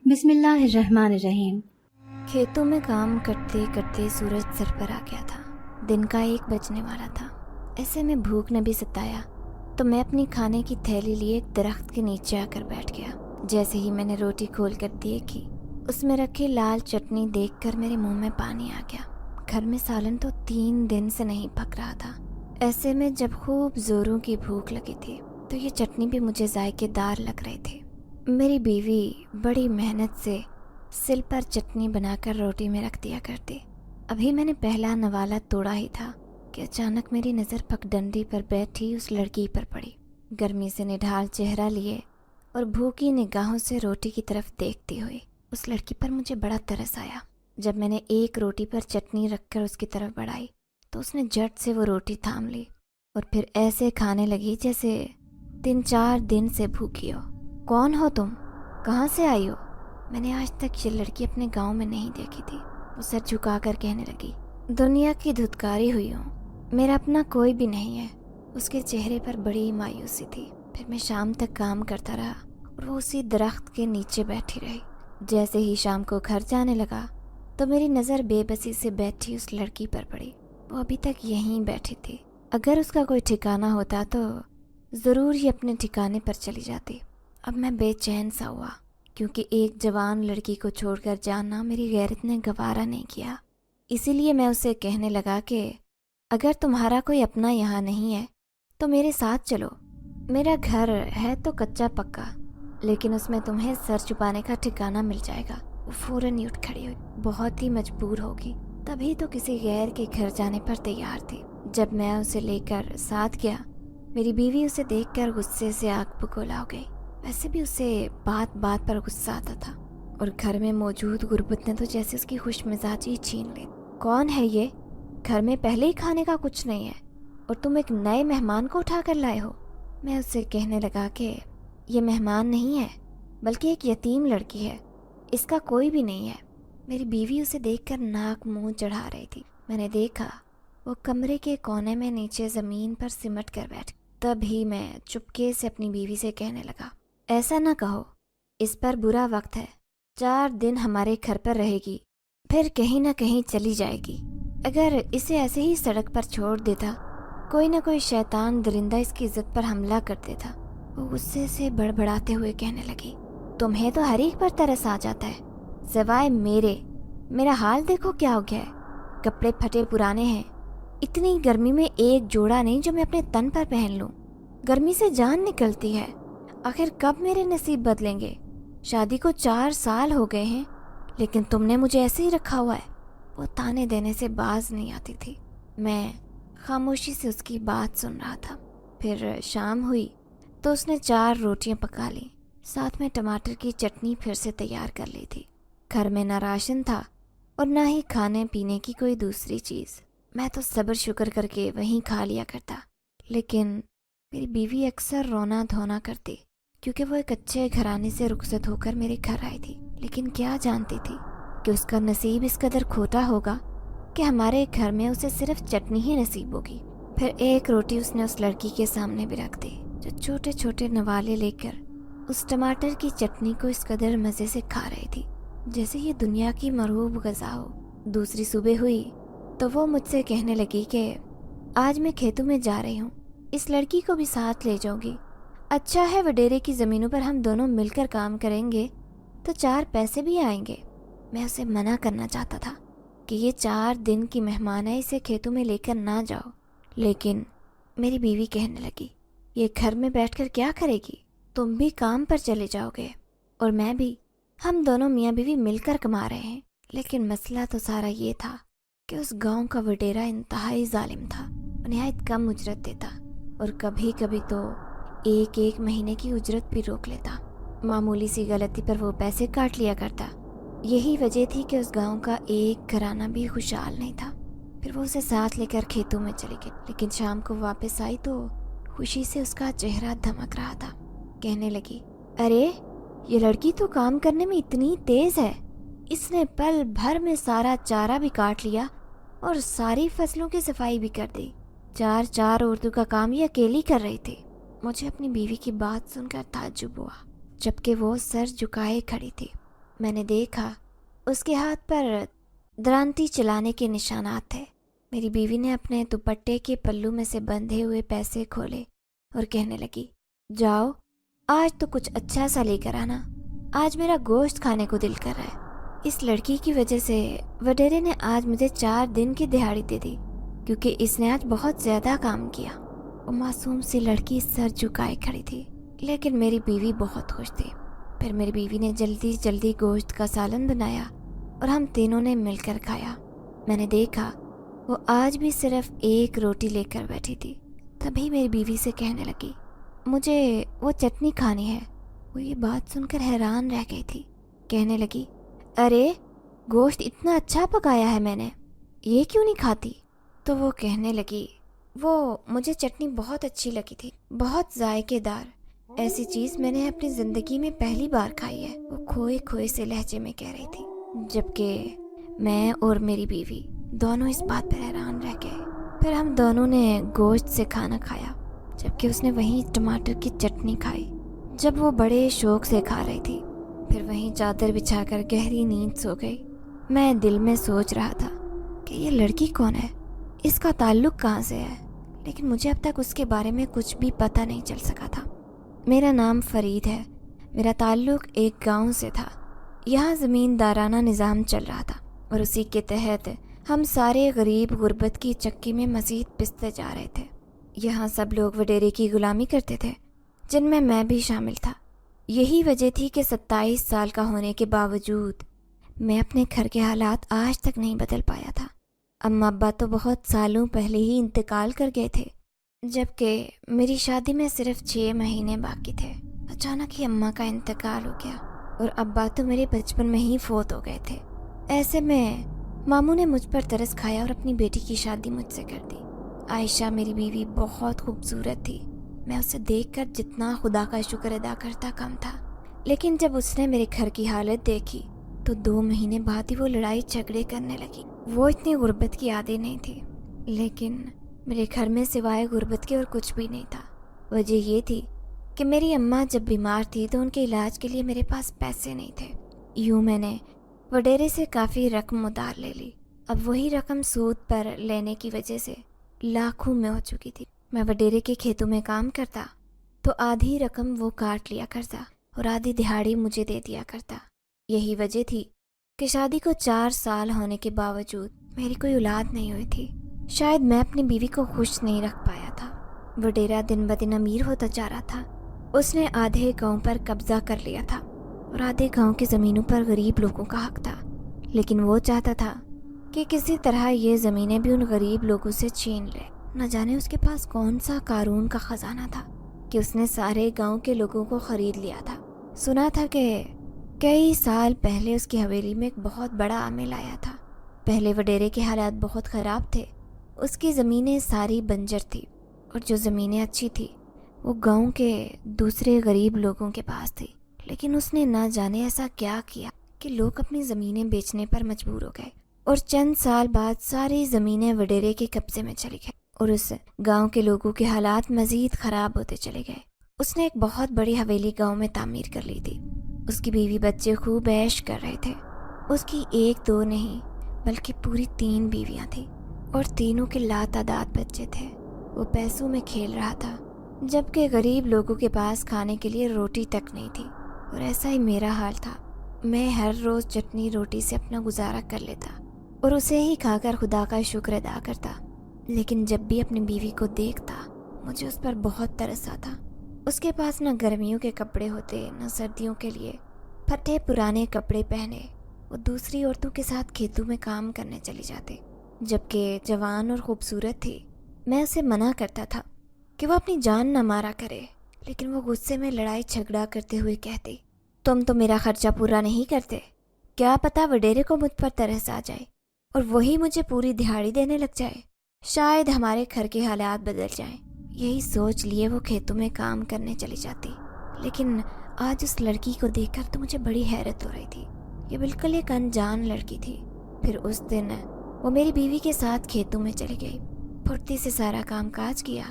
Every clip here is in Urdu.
بسم اللہ الرحمن الرحیم۔ کھیتوں میں کام کرتے کرتے سورج سر پر آ گیا تھا۔ دن کا 1 بجنے والا تھا۔ ایسے میں بھوک نے بھی ستایا تو میں اپنی کھانے کی تھیلی لیے ایک درخت کے نیچے آ کر بیٹھ گیا۔ جیسے ہی میں نے روٹی کھول کر دیکھی، اس میں رکھی لال چٹنی دیکھ کر میرے منہ میں پانی آ گیا۔ گھر میں سالن تو 3 دن سے نہیں پک رہا تھا۔ ایسے میں جب خوب زوروں کی بھوک لگی تھی تو یہ چٹنی بھی مجھے ذائقے دار لگ رہی تھی۔ میری بیوی بڑی محنت سے سل پر چٹنی بنا کر روٹی میں رکھ دیا کرتی۔ ابھی میں نے پہلا نوالا توڑا ہی تھا کہ اچانک میری نظر پگڈنڈی پر بیٹھی اس لڑکی پر پڑی۔ گرمی سے نڈھال چہرہ لیے اور بھوکی نگاہوں سے روٹی کی طرف دیکھتی ہوئی اس لڑکی پر مجھے بڑا ترس آیا۔ جب میں نے ایک روٹی پر چٹنی رکھ کر اس کی طرف بڑھائی تو اس نے جھٹ سے وہ روٹی تھام لی اور پھر ایسے کھانے لگی جیسے 3-4 دن سے بھوکی ہو۔ کون ہو تم؟ کہاں سے آئی ہو؟ میں نے آج تک یہ لڑکی اپنے گاؤں میں نہیں دیکھی تھی۔ وہ سر جھکا کر کہنے لگی، دنیا کی دھتکاری ہوئی ہوں، میرا اپنا کوئی بھی نہیں ہے۔ اس کے چہرے پر بڑی مایوسی تھی۔ پھر میں شام تک کام کرتا رہا اور وہ اسی درخت کے نیچے بیٹھی رہی۔ جیسے ہی شام کو گھر جانے لگا تو میری نظر بے بسی سے بیٹھی اس لڑکی پر پڑی۔ وہ ابھی تک یہیں بیٹھی تھی۔ اگر اس کا کوئی ٹھکانہ ہوتا تو ضرور ہی اپنے ٹھکانے پر چلی جاتی۔ اب میں بے چین سا ہوا، کیونکہ ایک جوان لڑکی کو چھوڑ کر جانا میری غیرت نے گوارا نہیں کیا۔ اسی لیے میں اسے کہنے لگا کہ اگر تمہارا کوئی اپنا یہاں نہیں ہے تو میرے ساتھ چلو۔ میرا گھر ہے تو کچا پکا، لیکن اس میں تمہیں سر چھپانے کا ٹھکانہ مل جائے گا۔ وہ فوراً ہی اٹھ کھڑی ہوئی، بہت ہی مجبور ہوگی، تبھی تو کسی غیر کے گھر جانے پر تیار تھی۔ جب میں اسے لے کر ساتھ گیا، میری بیوی اسے دیکھ کر غصے سے آگ بگولا ہو گئی۔ ویسے بھی اسے بات بات پر غصہ آتا تھا، اور گھر میں موجود غربت نے تو جیسے اس کی خوش مزاجی چھین لی۔ کون ہے یہ؟ گھر میں پہلے ہی کھانے کا کچھ نہیں ہے اور تم ایک نئے مہمان کو اٹھا کر لائے ہو۔ میں اسے کہنے لگا کہ یہ مہمان نہیں ہے بلکہ ایک یتیم لڑکی ہے، اس کا کوئی بھی نہیں ہے۔ میری بیوی اسے دیکھ کر ناک منہ چڑھا رہی تھی۔ میں نے دیکھا وہ کمرے کے کونے میں نیچے زمین پر سمٹ کر بیٹھ۔ تب ہی میں چپکے سے اپنی بیوی سے کہنے لگا، ایسا نہ کہو، اس پر برا وقت ہے۔ 4 دن ہمارے گھر پر رہے گی، پھر کہیں نہ کہیں چلی جائے گی۔ اگر اسے ایسے ہی سڑک پر چھوڑ دیتا، کوئی نہ کوئی شیطان درندہ اس کی عزت پر حملہ کر دیتا۔ وہ غصے سے بڑبڑاتے ہوئے کہنے لگی، تمہیں تو ہر ایک پر ترس آ جاتا ہے، سوائے میرے۔ میرا حال دیکھو کیا ہو گیا ہے، کپڑے پھٹے پرانے ہیں۔ اتنی گرمی میں ایک جوڑا نہیں جو میں اپنے تن پر پہن لوں۔ گرمی سے جان نکلتی ہے۔ آخر کب میرے نصیب بدلیں گے؟ شادی کو 4 سال ہو گئے ہیں، لیکن تم نے مجھے ایسے ہی رکھا ہوا ہے۔ وہ تانے دینے سے باز نہیں آتی تھی۔ میں خاموشی سے اس کی بات سن رہا تھا۔ پھر شام ہوئی تو اس نے 4 روٹیاں پکا لیں، ساتھ میں ٹماٹر کی چٹنی پھر سے تیار کر لی تھی۔ گھر میں نہ راشن تھا اور نہ ہی کھانے پینے کی کوئی دوسری چیز۔ میں تو صبر شکر کر کے وہیں کھا لیا کرتا، لیکن میری بیوی اکثر رونا دھونا کرتی، کیونکہ وہ ایک اچھے گھرانے سے رخصت ہو کر میرے گھر آئی تھی۔ لیکن کیا جانتی تھی کہ اس کا نصیب اس قدر کھوٹا ہوگا کہ ہمارے گھر میں اسے صرف چٹنی ہی نصیب ہوگی۔ پھر ایک روٹی اس نے اس لڑکی کے سامنے بھی رکھ دی، جو چھوٹے چھوٹے نوالے لے کر اس ٹماٹر کی چٹنی کو اس قدر مزے سے کھا رہی تھی جیسے یہ دنیا کی مرغوب غذا ہو۔ دوسری صبح ہوئی تو وہ مجھ سے کہنے لگی کہ آج میں کھیتوں میں جا رہی ہوں، اس لڑکی کو بھی ساتھ لے جاؤں گی۔ اچھا ہے وڈیرے کی زمینوں پر ہم دونوں مل کر کام کریں گے تو 4 پیسے بھی آئیں گے۔ میں اسے منع کرنا چاہتا تھا کہ یہ 4 دن کی مہمان ہے، اسے کھیتوں میں لے کر نہ جاؤ، لیکن میری بیوی کہنے لگی، یہ گھر میں بیٹھ کر کیا کرے گی؟ تم بھی کام پر چلے جاؤ گے اور میں بھی، ہم دونوں میاں بیوی مل کر کما رہے ہیں۔ لیکن مسئلہ تو سارا یہ تھا کہ اس گاؤں کا وڈیرا انتہائی ظالم تھا، نہایت کم اجرت دیتا اور کبھی کبھی تو ایک مہینے کی اجرت بھی روک لیتا۔ معمولی سی غلطی پر وہ پیسے کاٹ لیا کرتا۔ یہی وجہ تھی کہ اس گاؤں کا ایک گھرانہ بھی خوشحال نہیں تھا۔ پھر وہ اسے ساتھ لے کر کھیتوں میں چلی گئی، لیکن شام کو واپس آئی تو خوشی سے اس کا چہرہ دھمک رہا تھا۔ کہنے لگی، ارے یہ لڑکی تو کام کرنے میں اتنی تیز ہے، اس نے پل بھر میں سارا چارہ بھی کاٹ لیا اور ساری فصلوں کی صفائی بھی کر دی۔ 4 عورتوں کا کام یہ اکیلی کر رہی تھی۔ مجھے اپنی بیوی کی بات سن کر تعجب ہوا، جبکہ وہ سر جھکائے کھڑی تھی۔ میں نے دیکھا اس کے ہاتھ پر درانتی چلانے کے نشانات تھے۔ میری بیوی نے اپنے دوپٹے کے پلو میں سے بندھے ہوئے پیسے کھولے اور کہنے لگی، جاؤ آج تو کچھ اچھا سا لے کر آنا، آج میرا گوشت کھانے کو دل کر رہا ہے۔ اس لڑکی کی وجہ سے وڈیرے نے آج مجھے 4 دن کی دہاڑی دے دی، کیونکہ اس نے آج بہت زیادہ کام کیا۔ وہ معصوم سی لڑکی سر جھکائے کھڑی تھی، لیکن میری بیوی بہت خوش تھی۔ پھر میری بیوی نے جلدی جلدی گوشت کا سالن بنایا اور ہم تینوں نے مل کر کھایا۔ میں نے دیکھا وہ آج بھی صرف ایک روٹی لے کر بیٹھی تھی۔ تبھی میری بیوی سے کہنے لگی، مجھے وہ چٹنی کھانی ہے۔ وہ یہ بات سن کر حیران رہ گئی تھی۔ کہنے لگی، ارے گوشت اتنا اچھا پکایا ہے میں نے، یہ کیوں نہیں کھاتی؟ تو وہ کہنے لگی، وہ مجھے چٹنی بہت اچھی لگی تھی، بہت ذائقے دار، ایسی چیز میں نے اپنی زندگی میں پہلی بار کھائی ہے۔ وہ کھوئے کھوئے سے لہجے میں کہہ رہی تھی، جبکہ میں اور میری بیوی دونوں اس بات پر حیران رہ گئے۔ پھر ہم دونوں نے گوشت سے کھانا کھایا، جبکہ اس نے وہیں ٹماٹر کی چٹنی کھائی جب وہ بڑے شوق سے کھا رہی تھی۔ پھر وہیں چادر بچھا کر گہری نیند سو گئی۔ میں دل میں سوچ رہا تھا کہ یہ لڑکی کون ہے، اس کا تعلق کہاں سے ہے، لیکن مجھے اب تک اس کے بارے میں کچھ بھی پتہ نہیں چل سکا تھا۔ میرا نام فرید ہے، میرا تعلق ایک گاؤں سے تھا۔ یہاں زمیندارانہ نظام چل رہا تھا اور اسی کے تحت ہم سارے غریب غربت کی چکی میں مزید پستے جا رہے تھے۔ یہاں سب لوگ وڈیرے کی غلامی کرتے تھے، جن میں بھی شامل تھا۔ یہی وجہ تھی کہ 27 سال کا ہونے کے باوجود میں اپنے گھر کے حالات آج تک نہیں بدل پایا تھا۔ اماں ابا تو بہت سالوں پہلے ہی انتقال کر گئے تھے، جبکہ میری شادی میں صرف 6 مہینے باقی تھے۔ اچانک ہی اماں کا انتقال ہو گیا اور ابا تو میرے بچپن میں ہی فوت ہو گئے تھے۔ ایسے میں ماموں نے مجھ پر ترس کھایا اور اپنی بیٹی کی شادی مجھ سے کر دی۔ عائشہ میری بیوی بہت خوبصورت تھی، میں اسے دیکھ کر جتنا خدا کا شکر ادا کرتا کم تھا۔ لیکن جب اس نے میرے گھر کی حالت دیکھی تو 2 مہینے بعد ہی وہ لڑائی جھگڑے کرنے لگی۔ وہ اتنی غربت کی عادی نہیں تھی، لیکن میرے گھر میں سوائے غربت کے اور کچھ بھی نہیں تھا۔ وجہ یہ تھی کہ میری اماں جب بیمار تھی تو ان کے علاج کے لیے میرے پاس پیسے نہیں تھے۔ یوں میں نے وڈیرے سے کافی رقم ادھار لے لی۔ اب وہی رقم سود پر لینے کی وجہ سے لاکھوں میں ہو چکی تھی۔ میں وڈیرے کے کھیتوں میں کام کرتا تو آدھی رقم وہ کاٹ لیا کرتا اور آدھی دہاڑی مجھے دے دیا کرتا۔ یہی وجہ تھی کہ شادی کو 4 سال ہونے کے باوجود میری کوئی اولاد نہیں ہوئی تھی۔ شاید میں اپنی بیوی کو خوش نہیں رکھ پایا تھا۔ وڈیرا دن بدن امیر ہوتا جا رہا تھا۔ اس نے آدھے گاؤں پر قبضہ کر لیا تھا اور آدھے گاؤں کی زمینوں پر غریب لوگوں کا حق تھا، لیکن وہ چاہتا تھا کہ کسی طرح یہ زمینیں بھی ان غریب لوگوں سے چھین لے۔ نہ جانے اس کے پاس کون سا قارون کا خزانہ تھا کہ اس نے سارے گاؤں کے لوگوں کو خرید لیا تھا۔ سنا تھا کہ کئی سال پہلے اس کی حویلی میں ایک بہت بڑا عامل آیا تھا۔ پہلے وڈیرے کے حالات بہت خراب تھے، اس کی زمینیں ساری بنجر تھی اور جو زمینیں اچھی تھی وہ گاؤں کے دوسرے غریب لوگوں کے پاس تھی۔ لیکن اس نے نہ جانے ایسا کیا کیا کہ لوگ اپنی زمینیں بیچنے پر مجبور ہو گئے اور چند سال بعد ساری زمینیں وڈیرے کے قبضے میں چلی گئی اور اس گاؤں کے لوگوں کے حالات مزید خراب ہوتے چلے گئے۔ اس نے ایک بہت بڑی حویلی گاؤں میں تعمیر کر لی تھی۔ اس کی بیوی بچے خوب عیش کر رہے تھے۔ اس کی 1-2 نہیں بلکہ پوری 3 بیویاں تھیں اور تینوں کے لاتعداد بچے تھے۔ وہ پیسوں میں کھیل رہا تھا، جبکہ غریب لوگوں کے پاس کھانے کے لیے روٹی تک نہیں تھی۔ اور ایسا ہی میرا حال تھا۔ میں ہر روز چٹنی روٹی سے اپنا گزارا کر لیتا اور اسے ہی کھا کر خدا کا شکر ادا کرتا، لیکن جب بھی اپنی بیوی کو دیکھتا مجھے اس پر بہت ترس آتا۔ اس کے پاس نہ گرمیوں کے کپڑے ہوتے نہ سردیوں کے لیے پھٹے پرانے کپڑے پہنے وہ دوسری عورتوں کے ساتھ کھیتوں میں کام کرنے چلی جاتے، جبکہ جوان اور خوبصورت تھی۔ میں اسے منع کرتا تھا کہ وہ اپنی جان نہ مارا کرے، لیکن وہ غصے میں لڑائی جھگڑا کرتے ہوئے کہتی، تم تو میرا خرچہ پورا نہیں کرتے، کیا پتا وڈیرے کو مجھ پر ترس آ جائے اور وہی مجھے پوری دہاڑی دینے لگ جائے، شاید ہمارے گھر کے حالات بدل جائیں۔ یہی سوچ لیے وہ کھیتوں میں کام کرنے چلی جاتی۔ لیکن آج اس لڑکی کو دیکھ کر تو مجھے بڑی حیرت ہو رہی تھی۔ یہ بالکل ایک انجان لڑکی تھی۔ پھر اس دن وہ میری بیوی کے ساتھ کھیتوں میں چلی گئی، پھرتی سے سارا کام کاج کیا۔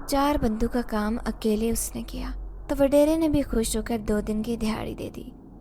4 بندوں کا کام اکیلے اس نے کیا تو وڈیرے نے بھی خوش ہو کر 2 دن کی دہاڑی دے دی۔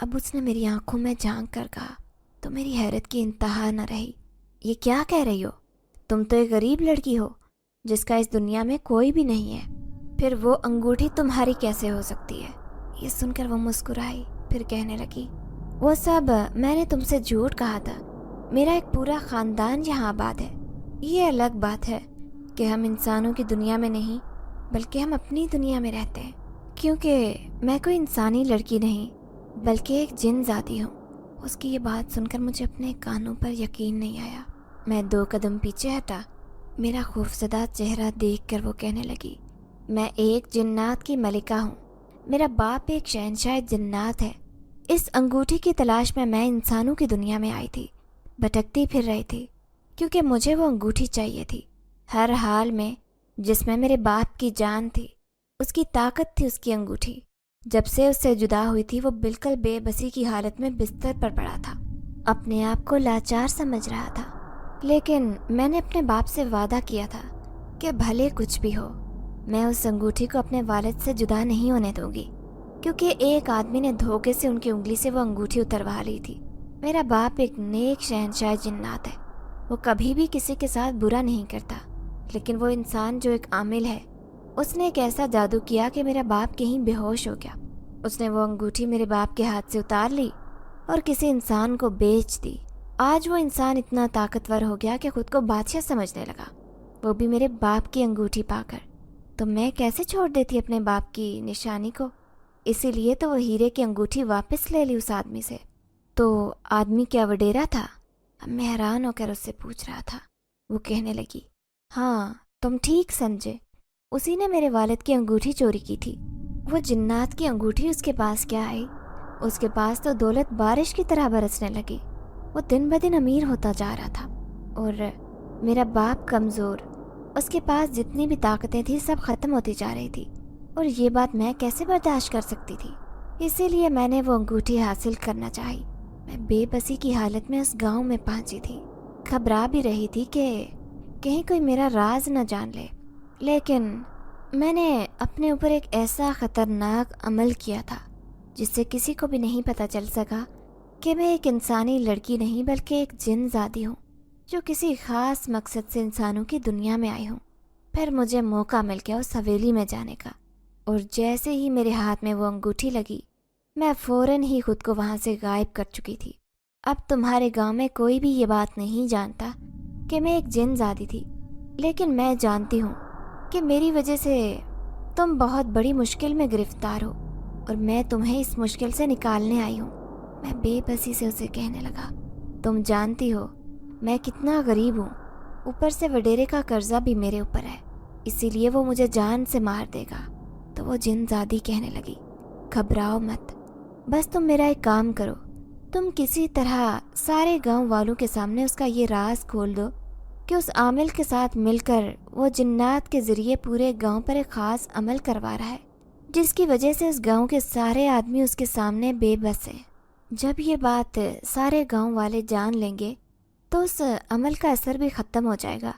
اب اس نے میری آنکھوں میں جھانک کر کہا تو میری حیرت کی انتہا نہ رہی۔ یہ کیا کہہ رہی ہو؟ تم تو ایک غریب لڑکی ہو جس کا اس دنیا میں کوئی بھی نہیں ہے، پھر وہ انگوٹھی تمہاری کیسے ہو سکتی ہے؟ یہ سن کر وہ مسکرائی، پھر کہنے لگی، وہ سب میں نے تم سے جھوٹ کہا تھا، میرا ایک پورا خاندان یہاں آباد ہے۔ یہ الگ بات ہے کہ ہم انسانوں کی دنیا میں نہیں بلکہ ہم اپنی دنیا میں رہتے ہیں، کیونکہ میں کوئی انسانی لڑکی نہیں بلکہ ایک جن ذاتی ہوں۔ اس کی یہ بات سن کر مجھے اپنے کانوں پر یقین نہیں آیا۔ میں 2 قدم پیچھے ہٹا۔ میرا خوفزدہ چہرہ دیکھ کر وہ کہنے لگی، میں ایک جنات کی ملکہ ہوں، میرا باپ ایک شہنشاہ جنات ہے۔ اس انگوٹھی کی تلاش میں انسانوں کی دنیا میں آئی تھی، بھٹکتی پھر رہی تھی، کیونکہ مجھے وہ انگوٹھی چاہیے تھی۔ ہر حال میں جس میں میرے باپ کی جان تھی، اس کی طاقت تھی اس کی انگوٹھی۔ جب سے اس سے جدا ہوئی تھی وہ بالکل بے بسی کی حالت میں بستر پر پڑا تھا، اپنے آپ کو لاچار سمجھ رہا تھا۔ لیکن میں نے اپنے باپ سے وعدہ کیا تھا کہ بھلے کچھ بھی ہو میں اس انگوٹھی کو اپنے والد سے جدا نہیں ہونے دوں گی، کیونکہ ایک آدمی نے دھوکے سے ان کی انگلی سے وہ انگوٹھی اتروا لی تھی۔ میرا باپ ایک نیک شہنشاہ جنات ہے، وہ کبھی بھی کسی کے ساتھ برا نہیں کرتا، لیکن وہ انسان جو ایک عامل ہے، اس نے ایک ایسا جادو کیا کہ میرا باپ کہیں بے ہوش ہو گیا۔ اس نے وہ انگوٹھی میرے باپ کے ہاتھ سے اتار لی اور کسی انسان کو بیچ دی۔ آج وہ انسان اتنا طاقتور ہو گیا کہ خود کو بادشاہ سمجھنے لگا، وہ بھی میرے باپ کی انگوٹھی پا کر۔ تو میں کیسے چھوڑ دیتی اپنے باپ کی نشانی کو؟ اسی لیے تو وہ ہیرے کی انگوٹھی واپس لے لی اس آدمی سے۔ تو آدمی کیا وڈیرا تھا؟ اب میں حیران ہو کر اس سے پوچھ رہا تھا۔ وہ کہنے لگی، ہاں تم ٹھیک سمجھے، اسی نے میرے والد کی انگوٹھی چوری کی تھی۔ وہ جنات کی انگوٹھی اس کے پاس کیا آئی؟ اس کے پاس تو دولت بارش کی طرح برسنے لگی۔ وہ دن بدن امیر ہوتا جا رہا تھا اور میرا باپ کمزور، اس کے پاس جتنی بھی طاقتیں تھیں سب ختم ہوتی جا رہی تھی، اور یہ بات میں کیسے برداشت کر سکتی تھی؟ اسی لیے میں نے وہ انگوٹھی حاصل کرنا چاہی۔ میں بے بسی کی حالت میں اس گاؤں میں پہنچی تھی، گھبرا بھی رہی تھی کہ کہیں کوئی میرا راز نہ جان لے، لیکن میں نے اپنے اوپر ایک ایسا خطرناک عمل کیا تھا جس سے کسی کو بھی نہیں پتہ چل سکا کہ میں ایک انسانی لڑکی نہیں بلکہ ایک جن زادی ہوں جو کسی خاص مقصد سے انسانوں کی دنیا میں آئی ہوں۔ پھر مجھے موقع مل گیا اس حویلی میں جانے کا، اور جیسے ہی میرے ہاتھ میں وہ انگوٹھی لگی میں فوراً ہی خود کو وہاں سے غائب کر چکی تھی۔ اب تمہارے گاؤں میں کوئی بھی یہ بات نہیں جانتا کہ میں ایک جن زادی تھی، لیکن میں جانتی ہوں کہ میری وجہ سے تم بہت بڑی مشکل میں گرفتار ہو، اور میں تمہیں اس مشکل سے نکالنے آئی ہوں۔ میں بے بسی سے اسے کہنے لگا، تم جانتی ہو میں کتنا غریب ہوں، اوپر سے وڈیرے کا قرضہ بھی میرے اوپر ہے، اسی لیے وہ مجھے جان سے مار دے گا۔ تو وہ جن زادی کہنے لگی، گھبراؤ مت، بس تم میرا ایک کام کرو، تم کسی طرح سارے گاؤں والوں کے سامنے اس کا یہ راز کھول دو کہ اس عامل کے ساتھ مل کر وہ جنات کے ذریعے پورے گاؤں پر ایک خاص عمل کروا رہا ہے، جس کی وجہ سے اس گاؤں کے سارے آدمی اس کے سامنے بے بس ہیں۔ جب یہ بات سارے گاؤں والے جان لیں گے تو اس عمل کا اثر بھی ختم ہو جائے گا،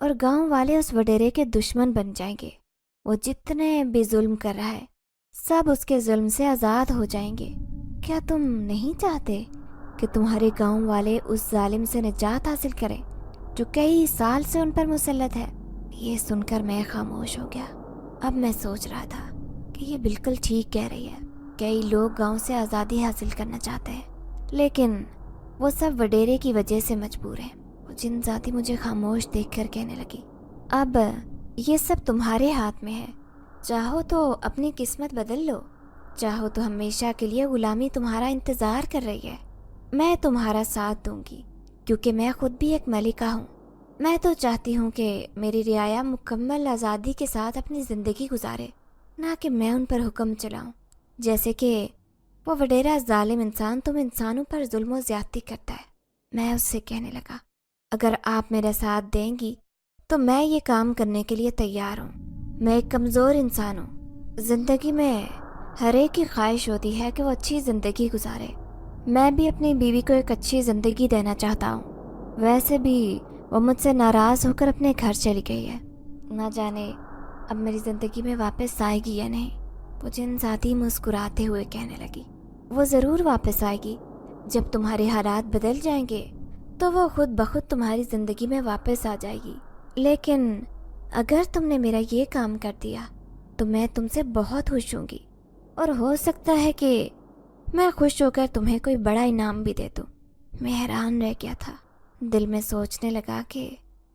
اور گاؤں والے اس وڈیرے کے دشمن بن جائیں گے۔ وہ جتنے بھی ظلم کر رہا ہے سب اس کے ظلم سے آزاد ہو جائیں گے۔ کیا تم نہیں چاہتے کہ تمہارے گاؤں والے اس ظالم سے نجات حاصل کریں جو کئی سال سے ان پر مسلط ہے؟ یہ سن کر میں خاموش ہو گیا۔ اب میں سوچ رہا تھا کہ یہ بالکل ٹھیک کہہ رہی ہے، کئی لوگ گاؤں سے آزادی حاصل کرنا چاہتے ہیں، لیکن وہ سب وڈیرے کی وجہ سے مجبور ہیں۔ وہ جن ذاتی مجھے خاموش دیکھ کر کہنے لگی، اب یہ سب تمہارے ہاتھ میں ہے، چاہو تو اپنی قسمت بدل لو، چاہو تو ہمیشہ کے لیے غلامی تمہارا انتظار کر رہی ہے۔ میں تمہارا ساتھ دوں گی کیونکہ میں خود بھی ایک ملکہ ہوں۔ میں تو چاہتی ہوں کہ میری رعایا مکمل آزادی کے ساتھ اپنی زندگی گزارے، نہ کہ میں ان پر حکم چلاؤں، جیسے کہ وہ وڈیرا ظالم انسان تم انسانوں پر ظلم و زیادتی کرتا ہے۔ میں اس سے کہنے لگا، اگر آپ میرا ساتھ دیں گی تو میں یہ کام کرنے کے لیے تیار ہوں۔ میں ایک کمزور انسان ہوں، زندگی میں ہر ایک کی خواہش ہوتی ہے کہ وہ اچھی زندگی گزارے۔ میں بھی اپنی بیوی کو ایک اچھی زندگی دینا چاہتا ہوں، ویسے بھی وہ مجھ سے ناراض ہو کر اپنے گھر چلی گئی ہے، نہ جانے اب میری زندگی میں واپس آئے گی یا نہیں۔ وہ جن ذاتی مسکراتے ہوئے کہنے لگی، وہ ضرور واپس آئے گی۔ جب تمہارے حالات بدل جائیں گے تو وہ خود بخود تمہاری زندگی میں واپس آ جائے گی، لیکن اگر تم نے میرا یہ کام کر دیا تو میں تم سے بہت خوش ہوں گی، اور ہو سکتا ہے کہ میں خوش ہو کر تمہیں کوئی بڑا انعام بھی دے دوں۔ میں حیران رہ گیا تھا، دل میں سوچنے لگا کہ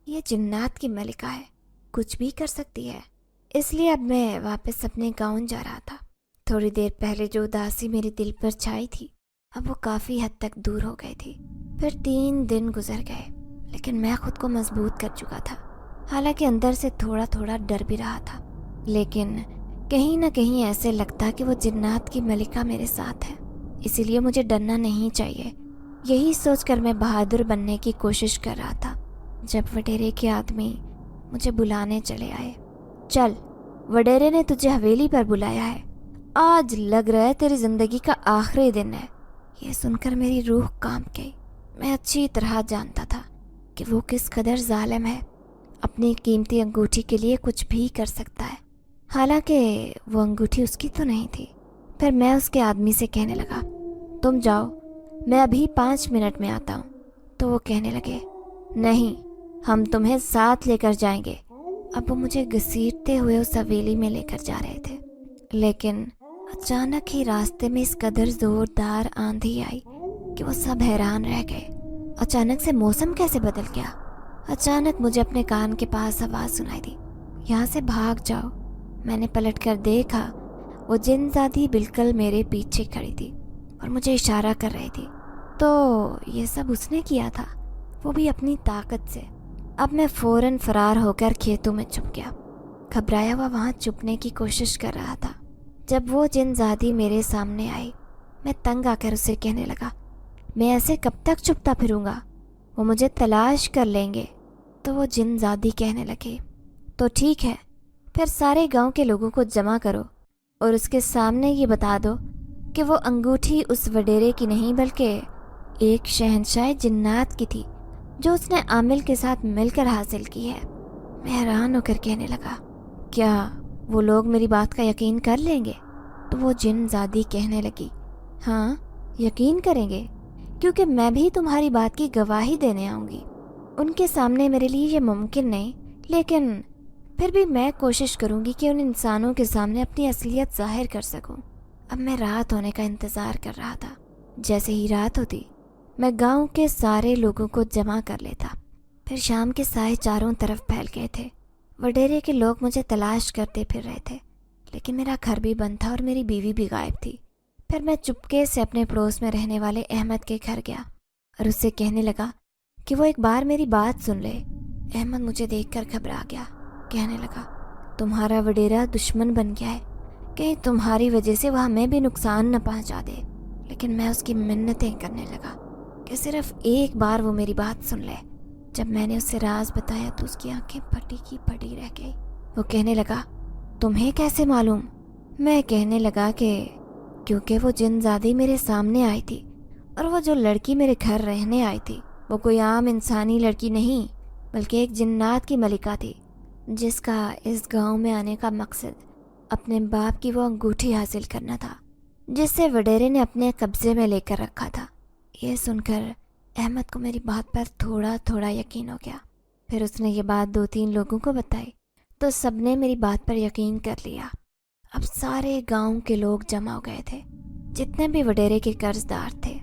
یہ جنات کی ملکہ ہے، کچھ بھی کر سکتی ہے۔ اس لیے اب میں واپس اپنے گاؤں جا رہا تھا۔ تھوڑی دیر پہلے جو اداسی میرے دل پر چھائی تھی اب وہ کافی حد تک دور ہو گئی تھی۔ پھر 3 دن گزر گئے، لیکن میں خود کو مضبوط کر چکا تھا، حالانکہ اندر سے تھوڑا تھوڑا ڈر بھی رہا تھا، لیکن کہیں نہ کہیں ایسے لگتا کہ وہ جنات کی ملکہ میرے ساتھ ہے، اسی لیے مجھے ڈرنا نہیں چاہیے۔ یہی سوچ کر میں بہادر بننے کی کوشش کر رہا تھا جب وڈیرے کے آدمی مجھے بلانے چلے آئے۔ چل، وڈیرے نے تجھے حویلی پر بلایا ہے، آج لگ رہا ہے تیری زندگی کا آخری دن ہے۔ یہ سن کر میری روح کانپ گئی۔ میں اچھی طرح جانتا تھا کہ وہ کس قدر ظالم ہے، اپنی قیمتی انگوٹھی کے لیے کچھ بھی کر سکتا ہے، حالانکہ وہ انگوٹھی اس کی تو نہیں تھی۔ پھر میں اس کے آدمی سے کہنے لگا، تم جاؤ، میں ابھی 5 منٹ میں آتا ہوں۔ تو وہ کہنے لگے، نہیں، ہم تمہیں ساتھ لے کر جائیں گے۔ اب وہ مجھے گھسیٹتے ہوئے اس حویلی میں لے کر جا رہے تھے، لیکن اچانک ہی راستے میں اس قدر زوردار آندھی آئی کہ وہ سب حیران رہ گئے۔ اچانک سے موسم کیسے بدل گیا؟ اچانک مجھے اپنے کان کے پاس آواز سنائی دی، یہاں سے بھاگ جاؤ۔ میں نے پلٹ کر دیکھا، وہ جن زادی بالکل میرے پیچھے کھڑی تھی اور مجھے اشارہ کر رہی تھی۔ تو یہ سب اس نے کیا تھا، وہ بھی اپنی طاقت سے۔ اب میں فوراً فرار ہو کر کھیتوں میں چھپ گیا، گھبرایا ہوا وہاں چھپنے کی کوشش کر رہا تھا۔ جب وہ جن زادی میرے سامنے آئی، میں تنگ آ کر اسے کہنے لگا، میں ایسے کب تک چھپتا پھروں گا؟ وہ مجھے تلاش کر لیں گے۔ تو وہ جن زادی کہنے لگے، تو ٹھیک ہے، پھر سارے گاؤں کے لوگوں کو جمع کرو اور اس کے سامنے یہ بتا دو کہ وہ انگوٹھی اس وڈیرے کی نہیں بلکہ ایک شہنشاہ جنات کی تھی جو اس نے عامل کے ساتھ مل کر حاصل کی ہے۔ میں حیران ہو کر کہنے لگا، کیا وہ لوگ میری بات کا یقین کر لیں گے؟ تو وہ جن زادی کہنے لگی، ہاں، یقین کریں گے، کیونکہ میں بھی تمہاری بات کی گواہی دینے آؤں گی۔ ان کے سامنے میرے لیے یہ ممکن نہیں، لیکن پھر بھی میں کوشش کروں گی کہ ان انسانوں کے سامنے اپنی اصلیت ظاہر کر سکوں۔ اب میں رات ہونے کا انتظار کر رہا تھا۔ جیسے ہی رات ہوتی، میں گاؤں کے سارے لوگوں کو جمع کر لیتا۔ پھر شام کے سائے چاروں طرف پھیل گئے تھے۔ وڈیرے کے لوگ مجھے تلاش کرتے پھر رہے تھے، لیکن میرا گھر بھی بند تھا اور میری بیوی بھی غائب تھی۔ پھر میں چپکے سے اپنے پڑوس میں رہنے والے احمد کے گھر گیا اور اس سے کہنے لگا کہ وہ ایک بار میری بات سن لے۔ احمد مجھے دیکھ کر گھبرا گیا، کہنے لگا، تمہارا وڈیرا دشمن بن گیا ہے، کہیں تمہاری وجہ سے وہ ہمیں بھی نقصان نہ پہنچا دے۔ لیکن میں اس کی منتیں کرنے لگا کہ صرف ایک بار وہ میری بات سن لے۔ جب میں نے اسے راز بتایا تو اس کی آنکھیں پھٹی کی پھٹی رہ گئی۔ وہ کہنے لگا، تمہیں کیسے معلوم؟ میں کہنے لگا کہ کیونکہ وہ جن زادی میرے سامنے آئی تھی، اور وہ جو لڑکی میرے گھر رہنے آئی تھی وہ کوئی عام انسانی لڑکی نہیں بلکہ ایک جنات کی ملکہ تھی، جس کا اس گاؤں میں آنے کا مقصد اپنے باپ کی وہ انگوٹھی حاصل کرنا تھا جس سے وڈیرے نے اپنے قبضے میں لے کر رکھا تھا۔ یہ سن کر احمد کو میری بات پر تھوڑا تھوڑا یقین ہو گیا۔ پھر اس نے یہ بات 2-3 لوگوں کو بتائی تو سب نے میری بات پر یقین کر لیا۔ اب سارے گاؤں کے لوگ جمع ہو گئے تھے، جتنے بھی وڈیرے کے قرض دار تھے۔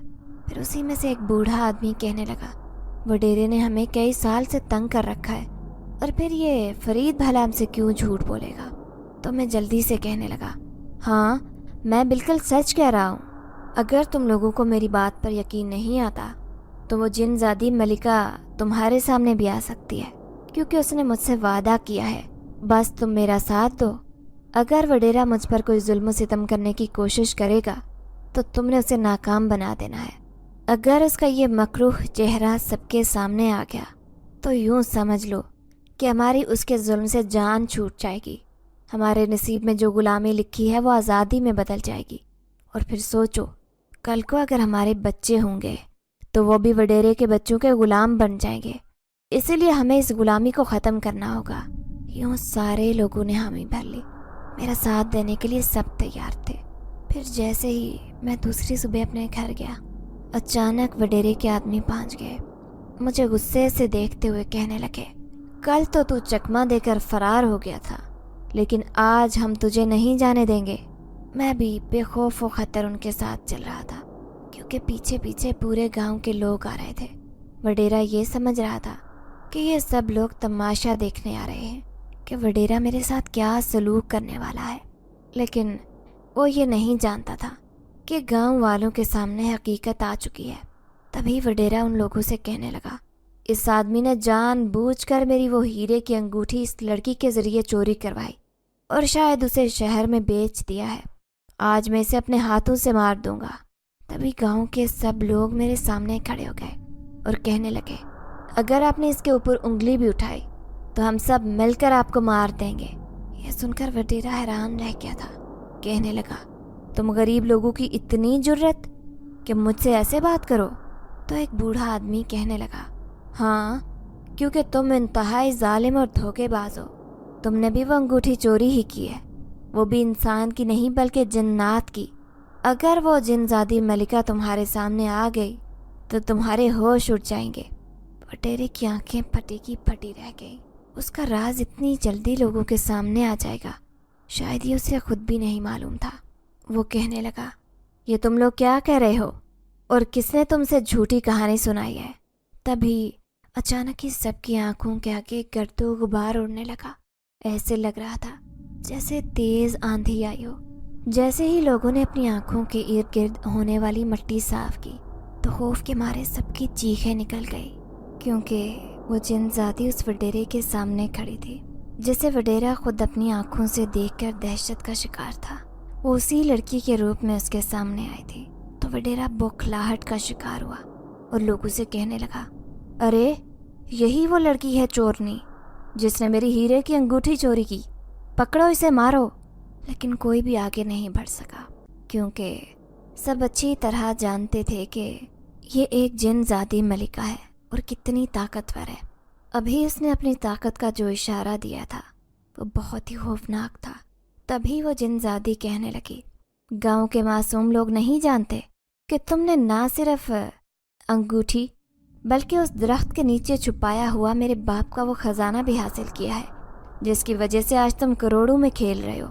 پھر اسی میں سے ایک بوڑھا آدمی کہنے لگا، وڈیرے نے ہمیں کئی سال سے تنگ کر رکھا ہے، اور پھر یہ فرید بھلا ہم سے کیوں جھوٹ بولے گا؟ تو میں جلدی سے کہنے لگا، ہاں، میں بالکل سچ کہہ رہا ہوں۔ اگر تم لوگوں کو میری بات پر یقین نہیں آتا تو وہ جن زادی ملکہ تمہارے سامنے بھی آ سکتی ہے، کیونکہ اس نے مجھ سے وعدہ کیا ہے۔ بس تم میرا ساتھ دو۔ اگر وڈیرا مجھ پر کوئی ظلم و ستم کرنے کی کوشش کرے گا تو تم نے اسے ناکام بنا دینا ہے۔ اگر اس کا یہ مکروہ چہرہ سب کے سامنے آ گیا تو یوں سمجھ لو کہ ہماری اس کے ظلم سے جان چھوٹ جائے گی۔ ہمارے نصیب میں جو غلامی لکھی ہے وہ آزادی میں بدل جائے گی۔ اور پھر سوچو، کل کو اگر ہمارے بچے ہوں گے تو وہ بھی وڈیرے کے بچوں کے غلام بن جائیں گے، اسی لیے ہمیں اس غلامی کو ختم کرنا ہوگا۔ یوں سارے لوگوں نے حامی بھر لی۔ میرا ساتھ دینے کے لیے سب تیار تھے۔ پھر جیسے ہی میں دوسری صبح اپنے گھر گیا، اچانک وڈیرے کے آدمی پہنچ گئے۔ مجھے غصے سے دیکھتے ہوئے کہنے لگے، کل تو چکمہ دے کر فرار ہو گیا تھا، لیکن آج ہم تجھے نہیں جانے دیں گے۔ میں بھی بے خوف و خطر ان کے ساتھ چل رہا تھا، کیونکہ پیچھے پیچھے پورے گاؤں کے لوگ آ رہے تھے۔ وڈیرا یہ سمجھ رہا تھا کہ یہ سب لوگ تماشا دیکھنے آ رہے ہیں کہ وڈیرا میرے ساتھ کیا سلوک کرنے والا ہے، لیکن وہ یہ نہیں جانتا تھا کہ گاؤں والوں کے سامنے حقیقت آ چکی ہے۔ تبھی وڈیرا ان لوگوں سے کہنے لگا، اس آدمی نے جان بوجھ کر میری وہ ہیرے کی انگوٹھی اس لڑکی کے ذریعے چوری کروائی اور شاید اسے شہر میں بیچ دیا ہے۔ آج میں اسے اپنے ہاتھوں سے مار دوں گا۔ تبھی گاؤں کے سب لوگ میرے سامنے کھڑے ہو گئے اور کہنے لگے، اگر آپ نے اس کے اوپر انگلی بھی اٹھائی تو ہم سب مل کر آپ کو مار دیں گے۔ یہ سن کر وڈیرا حیران رہ گیا تھا، کہنے لگا، تم غریب لوگوں کی اتنی جرت کہ مجھ سے ایسے بات کرو؟ تو ایک بوڑھا آدمی کہنے لگا، ہاں، کیونکہ تم انتہائی ظالم اور دھوکے باز ہو۔ تم نے بھی وہ انگوٹھی چوری ہی کی ہے، وہ بھی انسان کی نہیں بلکہ جنات کی۔ اگر وہ جن زادی ملکہ تمہارے سامنے آ گئی تو تمہارے ہوش اڑ جائیں گے۔ وڈیرے کی آنکھیں پھٹی کی پھٹی رہ گئی۔ اس کا راز اتنی جلدی لوگوں کے سامنے آ جائے گا، شاید یہ اسے خود بھی نہیں معلوم تھا۔ وہ کہنے لگا، یہ تم لوگ کیا کہہ رہے ہو اور کس نے تم سے جھوٹی کہانی سنائی ہے؟ تبھی اچانک ہی سب کی آنکھوں کے آگے گرد و غبار اڑنے لگا۔ ایسے لگ رہا تھا جیسے تیز آندھی آئی ہو۔ جیسے ہی لوگوں نے اپنی آنکھوں کے ارد گرد ہونے والی مٹی صاف کی تو خوف کے مارے سب کی چیخیں نکل گئی، کیونکہ وہ جن ذاتی اس وڈیرے کے سامنے کھڑی تھی جسے وڈیرا خود اپنی آنکھوں سے دیکھ کر دہشت کا شکار تھا۔ وہ اسی لڑکی کے روپ میں اس کے سامنے آئی تھی تو وڈیرا بوکھلاہٹ کا شکار ہوا اور لوگوں سے کہنے لگا، ارے یہی وہ لڑکی ہے چورنی جس نے میری ہیرے کی انگوٹھی چوری کی، پکڑو اسے، مارو۔ لیکن کوئی بھی آگے نہیں بڑھ سکا، کیونکہ سب اچھی طرح جانتے تھے کہ یہ ایک جن زادی ملکہ ہے اور کتنی طاقتور ہے۔ ابھی اس نے اپنی طاقت کا جو اشارہ دیا تھا وہ بہت ہی خوفناک تھا۔ تبھی وہ جن زادی کہنے لگی، گاؤں کے معصوم لوگ نہیں جانتے کہ تم نے نہ صرف انگوٹھی بلکہ اس درخت کے نیچے چھپایا ہوا میرے باپ کا وہ خزانہ بھی حاصل کیا ہے، جس کی وجہ سے آج تم کروڑوں میں کھیل رہے ہو۔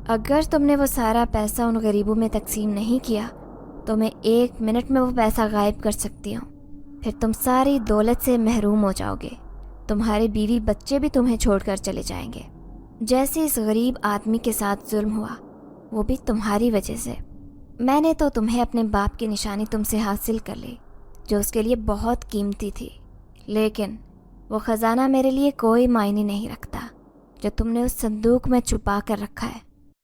اگر تم نے وہ سارا پیسہ ان غریبوں میں تقسیم نہیں کیا تو میں 1 منٹ میں وہ پیسہ غائب کر سکتی ہوں، پھر تم ساری دولت سے محروم ہو جاؤ گے، تمہارے بیوی بچے بھی تمہیں چھوڑ کر چلے جائیں گے۔ جیسے اس غریب آدمی کے ساتھ ظلم ہوا وہ بھی تمہاری وجہ سے۔ میں نے تو تمہیں اپنے باپ کی نشانی تم سے حاصل کر لی جو اس کے لیے بہت قیمتی تھی، لیکن وہ خزانہ میرے لیے کوئی معنی نہیں رکھتا جو تم نے اس صندوق میں چھپا کر رکھا ہے،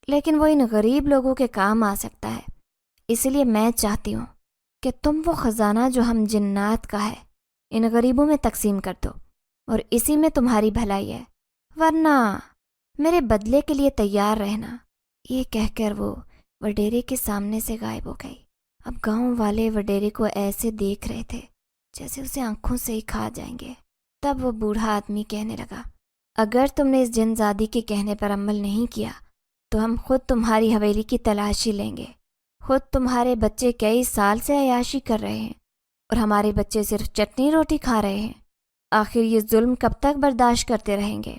لیکن وہ ان غریب لوگوں کے کام آ سکتا ہے۔ اس لیے میں چاہتی ہوں کہ تم وہ خزانہ جو ہم جنات کا ہے ان غریبوں میں تقسیم کر دو، اور اسی میں تمہاری بھلائی ہے، ورنہ میرے بدلے کے لیے تیار رہنا۔ یہ کہہ کر وہ وڈیرے کے سامنے سے غائب ہو گئی۔ اب گاؤں والے وڈیرے کو ایسے دیکھ رہے تھے جیسے اسے آنکھوں سے ہی کھا جائیں گے۔ تب وہ بوڑھا آدمی کہنے لگا، اگر تم نے اس جن زادی کے کہنے پر عمل نہیں کیا تو ہم خود تمہاری حویلی کی تلاشی لیں گے۔ خود تمہارے بچے کئی سال سے عیاشی کر رہے ہیں اور ہمارے بچے صرف چٹنی روٹی کھا رہے ہیں۔ آخر یہ ظلم کب تک برداشت کرتے رہیں گے؟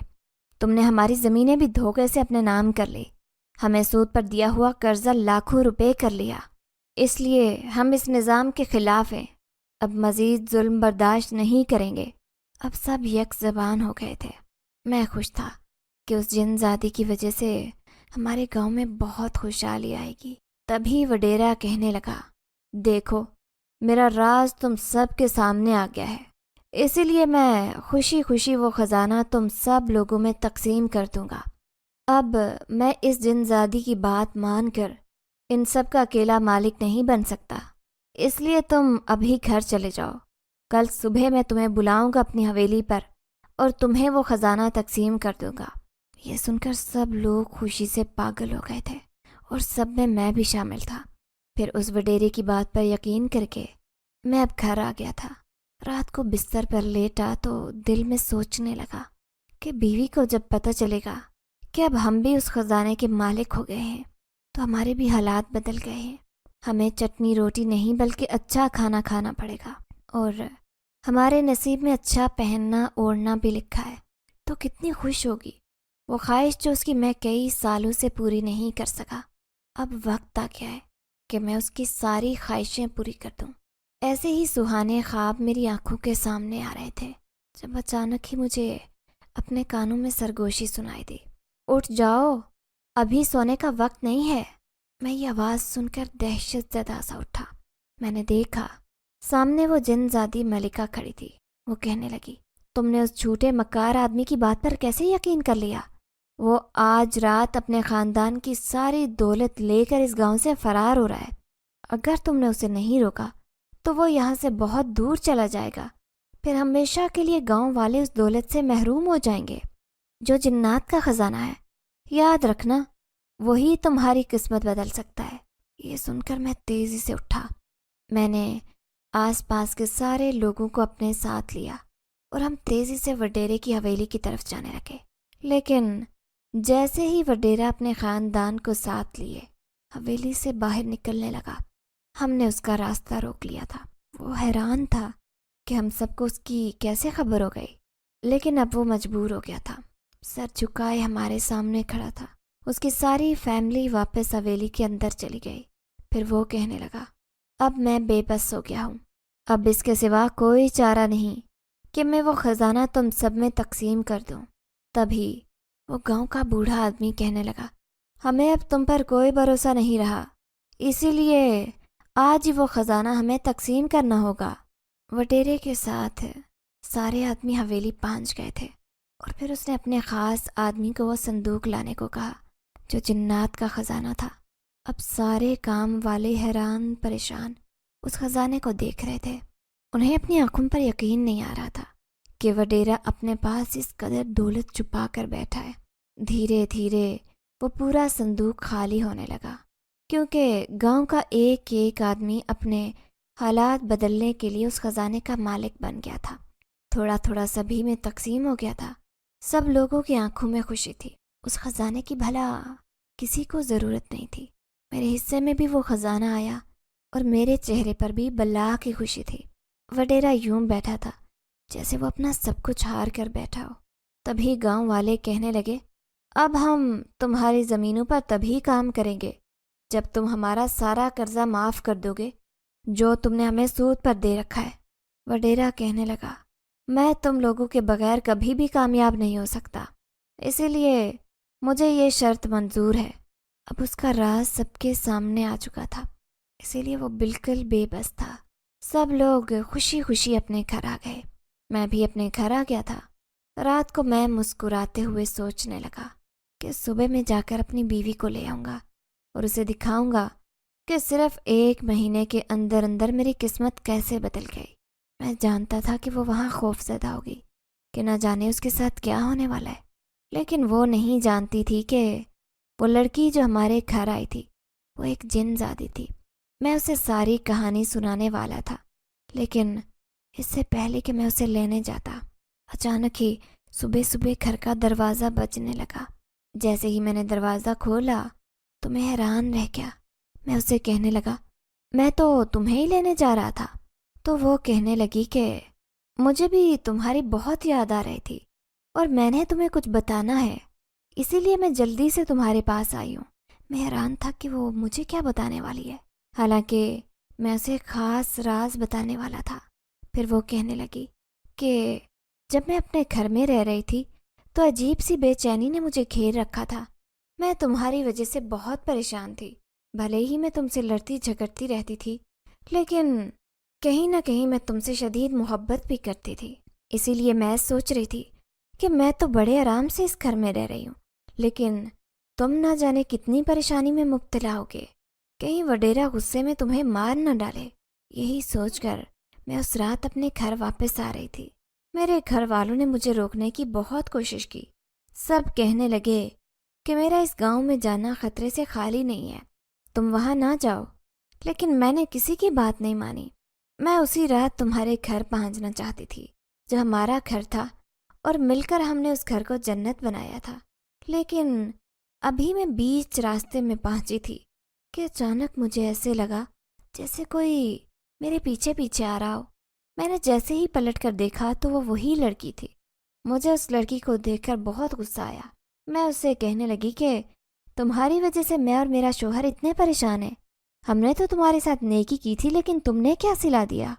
تم نے ہماری زمینیں بھی دھوکے سے اپنے نام کر لی، ہمیں سود پر دیا ہوا قرضہ لاکھوں روپے کر لیا، اس لیے ہم اس نظام کے خلاف ہیں، اب مزید ظلم برداشت نہیں کریں گے۔ اب سب یک زبان ہو گئے تھے۔ میں خوش تھا کہ اس جن زادی کی وجہ سے ہمارے گاؤں میں بہت خوشحالی آئے گی۔ تبھی وڈیرا کہنے لگا، دیکھو میرا راز تم سب کے سامنے آ گیا ہے، اسی لیے میں خوشی خوشی وہ خزانہ تم سب لوگوں میں تقسیم کر دوں گا۔ اب میں اس جن زادی کی بات مان کر ان سب کا اکیلا مالک نہیں بن سکتا، اس لیے تم ابھی گھر چلے جاؤ۔ کل صبح میں تمہیں بلاؤں گا اپنی حویلی پر اور تمہیں وہ خزانہ تقسیم کر دوں گا۔ یہ سن کر سب لوگ خوشی سے پاگل ہو گئے تھے اور سب میں بھی شامل تھا۔ پھر اس وڈیرے کی بات پر یقین کر کے میں اب گھر آ گیا تھا۔ رات کو بستر پر لیٹا تو دل میں سوچنے لگا کہ بیوی کو جب پتہ چلے گا کہ اب ہم بھی اس خزانے کے مالک ہو گئے ہیں تو ہمارے بھی حالات بدل گئے ہیں. ہمیں چٹنی روٹی نہیں بلکہ اچھا کھانا کھانا پڑے گا، اور ہمارے نصیب میں اچھا پہننا اوڑھنا بھی لکھا ہے. تو کتنی خوش ہوگی وہ خواہش جو اس کی میں کئی سالوں سے پوری نہیں کر سکا. اب وقت آ گیا ہے کہ میں اس کی ساری خواہشیں پوری کر دوں. ایسے ہی سہانے خواب میری آنکھوں کے سامنے آ رہے تھے جب اچانک ہی مجھے اپنے کانوں میں سرگوشی سنائی دی. اٹھ جاؤ، ابھی سونے کا وقت نہیں ہے. میں یہ آواز سن کر دہشت زدہ سا اٹھا. میں نے دیکھا سامنے وہ جن زادی ملکہ کھڑی تھی. وہ کہنے لگی، تم نے اس جھوٹے مکار آدمی کی بات پر کیسے یقین کر لیا؟ وہ آج رات اپنے خاندان کی ساری دولت لے کر اس گاؤں سے فرار ہو رہا ہے. اگر تم نے اسے نہیں روکا تو وہ یہاں سے بہت دور چلا جائے گا. پھر ہمیشہ کے لیے گاؤں والے اس دولت سے محروم ہو جائیں گے جو جنات کا خزانہ ہے. یاد رکھنا، وہی تمہاری قسمت بدل سکتا ہے. یہ سن کر میں تیزی سے اٹھا. میں نے آس پاس کے سارے لوگوں کو اپنے ساتھ لیا اور ہم تیزی سے وڈیرے کی حویلی کی طرف جانے لگے. لیکن جیسے ہی وڈیرا اپنے خاندان کو ساتھ لیے حویلی سے باہر نکلنے لگا، ہم نے اس کا راستہ روک لیا تھا. وہ حیران تھا کہ ہم سب کو اس کی کیسے خبر ہو گئی، لیکن اب وہ مجبور ہو گیا تھا. سر جھکائے ہمارے سامنے کھڑا تھا. اس کی ساری فیملی واپس حویلی کے اندر چلی گئی. پھر وہ کہنے لگا، اب میں بے بس ہو گیا ہوں. اب اس کے سوا کوئی چارہ نہیں کہ میں وہ خزانہ تم سب میں تقسیم کر دوں. تبھی وہ گاؤں کا بوڑھا آدمی کہنے لگا، ہمیں اب تم پر کوئی بھروسہ نہیں رہا، اسی لیے آج ہی وہ خزانہ ہمیں تقسیم کرنا ہوگا. وڈیرے کے ساتھ سارے آدمی حویلی پہنچ گئے تھے اور پھر اس نے اپنے خاص آدمی کو وہ صندوق لانے کو کہا جو جنات کا خزانہ تھا. اب سارے کام والے حیران پریشان اس خزانے کو دیکھ رہے تھے. انہیں اپنی آنکھوں پر یقین نہیں آ رہا تھا کہ وڈیرا اپنے پاس اس قدر دولت چھپا کر بیٹھا ہے. دھیرے دھیرے وہ پورا صندوق خالی ہونے لگا، کیونکہ گاؤں کا ایک ایک آدمی اپنے حالات بدلنے کے لیے اس خزانے کا مالک بن گیا تھا. تھوڑا تھوڑا سبھی میں تقسیم ہو گیا تھا. سب لوگوں کی آنکھوں میں خوشی تھی. اس خزانے کی بھلا کسی کو ضرورت نہیں تھی. میرے حصے میں بھی وہ خزانہ آیا اور میرے چہرے پر بھی بلا کی خوشی تھی. وڈیرا یوں بیٹھا تھا جیسے وہ اپنا سب کچھ ہار کر بیٹھا ہو. تبھی گاؤں والے کہنے لگے، اب ہم تمہاری زمینوں پر تبھی کام کریں گے جب تم ہمارا سارا قرضہ معاف کر دو گے جو تم نے ہمیں سود پر دے رکھا ہے. وڈیرا کہنے لگا، میں تم لوگوں کے بغیر کبھی بھی کامیاب نہیں ہو سکتا، اسی لیے مجھے یہ شرط منظور ہے. اب اس کا راز سب کے سامنے آ چکا تھا، اسی لیے وہ بالکل بے بس تھا. سب لوگ خوشی خوشی اپنے گھر آ گئے. میں بھی اپنے گھر آ گیا تھا. رات کو میں مسکراتے ہوئے سوچنے لگا کہ صبح میں جا کر اپنی بیوی کو لے آؤں گا اور اسے دکھاؤں گا کہ صرف 1 مہینے کے اندر اندر میری قسمت کیسے بدل گئی. میں جانتا تھا کہ وہ وہاں خوف زدہ ہوگی کہ نہ جانے اس کے ساتھ کیا ہونے والا ہے، لیکن وہ نہیں جانتی تھی کہ وہ لڑکی جو ہمارے گھر آئی تھی وہ ایک جن زادی تھی. میں اسے ساری کہانی سنانے والا تھا، لیکن اس سے پہلے کہ میں اسے لینے جاتا اچانک ہی صبح صبح گھر کا دروازہ بجنے لگا. جیسے ہی میں نے دروازہ کھولا تو میں حیران رہ گیا. میں اسے کہنے لگا، میں تو تمہیں ہی لینے جا رہا تھا. تو وہ کہنے لگی کہ مجھے بھی تمہاری بہت یاد آ رہی تھی اور میں نے تمہیں کچھ بتانا ہے، اسی لیے میں جلدی سے تمہارے پاس آئی ہوں. میں حیران تھا کہ وہ مجھے کیا بتانے والی ہے، حالانکہ میں اسے خاص راز بتانے والا تھا. پھر وہ کہنے لگی کہ جب میں اپنے گھر میں رہ رہی تھی تو عجیب سی بے چینی نے مجھے گھیر رکھا تھا. میں تمہاری وجہ سے بہت پریشان تھی. بھلے ہی میں تم سے لڑتی جھگڑتی رہتی تھی، لیکن کہیں نہ کہیں میں تم سے شدید محبت بھی کرتی تھی. اسی لیے میں سوچ رہی تھی کہ میں تو بڑے آرام سے اس گھر میں رہ رہی ہوں، لیکن تم نہ جانے کتنی پریشانی میں مبتلا ہوگے، کہیں وڈیرا غصے میں تمہیں مار نہ ڈالے. یہی سوچ کر میں اس رات اپنے گھر واپس آ رہی تھی. میرے گھر والوں نے مجھے روکنے کی بہت کوشش کی. سب کہنے لگے کہ میرا اس گاؤں میں جانا خطرے سے خالی نہیں ہے، تم وہاں نہ جاؤ. لیکن میں نے کسی کی بات نہیں مانی. میں اسی رات تمہارے گھر پہنچنا چاہتی تھی جو ہمارا گھر تھا، اور مل کر ہم نے اس گھر کو جنت بنایا تھا. لیکن ابھی میں بیچ راستے میں پہنچی تھی کہ اچانک مجھے ایسے لگا جیسے کوئی میرے پیچھے پیچھے آ رہا ہو۔ میں نے جیسے ہی پلٹ کر دیکھا تو وہ وہی لڑکی تھی۔ مجھے اس لڑکی کو دیکھ کر بہت غصہ آیا۔ میں اس سے کہنے لگی کہ تمہاری وجہ سے میں اور میرا شوہر اتنے پریشان ہیں۔ ہم نے تو تمہارے ساتھ نیکی کی تھی، لیکن تم نے کیا سلا دیا؟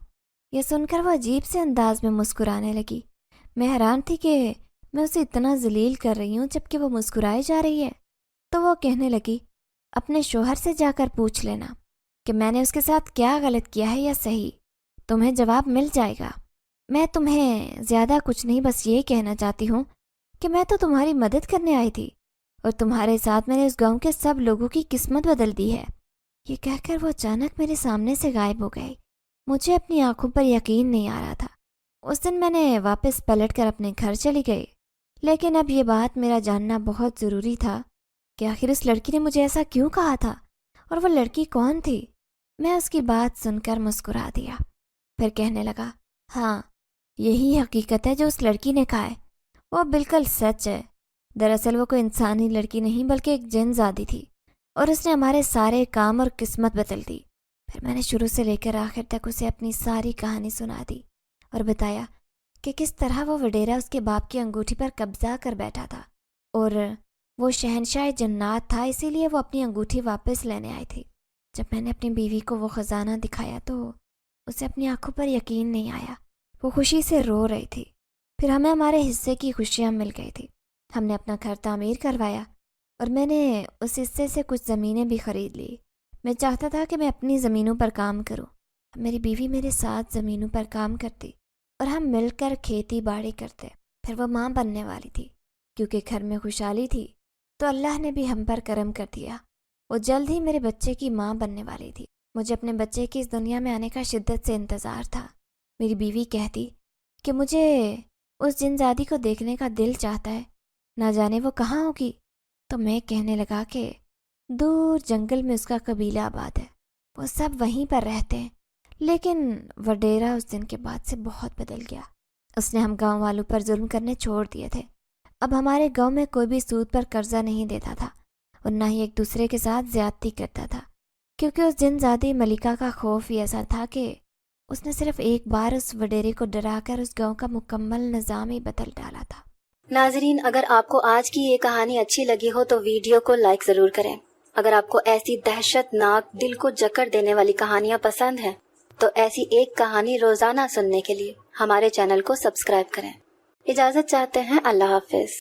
یہ سن کر وہ عجیب سے انداز میں مسکرانے لگی۔ میں حیران تھی کہ میں اسے اتنا ذلیل کر رہی ہوں جبکہ وہ مسکرائے جا رہی ہے۔ تو وہ کہنے لگی، اپنے شوہر سے جا کر پوچھ لینا کہ میں نے اس کے ساتھ کیا غلط کیا ہے یا صحیح، تمہیں جواب مل جائے گا۔ میں تمہیں زیادہ کچھ نہیں، بس یہ کہنا چاہتی ہوں کہ میں تو تمہاری مدد کرنے آئی تھی، اور تمہارے ساتھ میں نے اس گاؤں کے سب لوگوں کی قسمت بدل دی ہے۔ یہ کہہ کر وہ اچانک میرے سامنے سے غائب ہو گئی۔ مجھے اپنی آنکھوں پر یقین نہیں آ رہا تھا۔ اس دن میں نے واپس پلٹ کر اپنے گھر چلی گئی، لیکن اب یہ بات میرا جاننا بہت ضروری تھا کہ آخر اس لڑکی نے مجھے ایسا کیوں کہا تھا، اور وہ لڑکی کون تھی؟ میں اس کی بات سن کر مسکرا دیا، پھر کہنے لگا، ہاں یہی حقیقت ہے جو اس لڑکی نے کہا ہے، وہ بالکل سچ ہے۔ دراصل وہ کوئی انسانی لڑکی نہیں بلکہ ایک جن زادی تھی، اور اس نے ہمارے سارے کام اور قسمت بدل دی۔ پھر میں نے شروع سے لے کر آخر تک اسے اپنی ساری کہانی سنا دی اور بتایا کہ کس طرح وہ وڈیرا اس کے باپ کی انگوٹھی پر قبضہ کر بیٹھا تھا، اور وہ شہنشاہ جنات تھا، اسی لیے وہ اپنی انگوٹھی واپس لینے آئی تھی۔ جب میں نے اپنی بیوی کو وہ خزانہ دکھایا تو اسے اپنی آنکھوں پر یقین نہیں آیا۔ وہ خوشی سے رو رہی تھی۔ پھر ہمیں ہمارے حصے کی خوشیاں مل گئی تھی۔ ہم نے اپنا گھر تعمیر کروایا، اور میں نے اس حصے سے کچھ زمینیں بھی خرید لی۔ میں چاہتا تھا کہ میں اپنی زمینوں پر کام کروں۔ میری بیوی میرے ساتھ زمینوں پر کام کرتی اور ہم مل کر کھیتی باڑی کرتے۔ پھر وہ ماں بننے والی تھی۔ کیونکہ گھر میں خوشحالی تھی تو اللہ نے بھی ہم پر کرم کر دیا۔ وہ جلد ہی میرے بچے کی ماں بننے والی تھی۔ مجھے اپنے بچے کی اس دنیا میں آنے کا شدت سے انتظار تھا۔ میری بیوی کہتی کہ مجھے اس جن زادی کو دیکھنے کا دل چاہتا ہے، نہ جانے وہ کہاں ہوگی۔ تو میں کہنے لگا کہ دور جنگل میں اس کا قبیلہ آباد ہے، وہ سب وہیں پر رہتے ہیں۔ لیکن وڈیرا اس دن کے بعد سے بہت بدل گیا۔ اس نے ہم گاؤں والوں پر ظلم کرنے چھوڑ دیے تھے۔ اب ہمارے گاؤں میں کوئی بھی سود پر قرضہ نہیں دیتا تھا، اور نہ ہی ایک دوسرے کے ساتھ زیادتی کرتا تھا، کیونکہ اس جن زادی ملکہ کا خوف ہی ایسا تھا کہ اس نے صرف ایک بار اس وڈیرے کو ڈرا کر اس گاؤں کا مکمل نظام ہی بدل ڈالا تھا۔ ناظرین، اگر آپ کو آج کی یہ کہانی اچھی لگی ہو تو ویڈیو کو لائک ضرور کریں۔ اگر آپ کو ایسی دہشت ناک، دل کو جکڑ دینے والی کہانیاں پسند ہیں تو ایسی ایک کہانی روزانہ سننے کے لیے ہمارے چینل کو سبسکرائب کریں۔ اجازت چاہتے ہیں، اللہ حافظ۔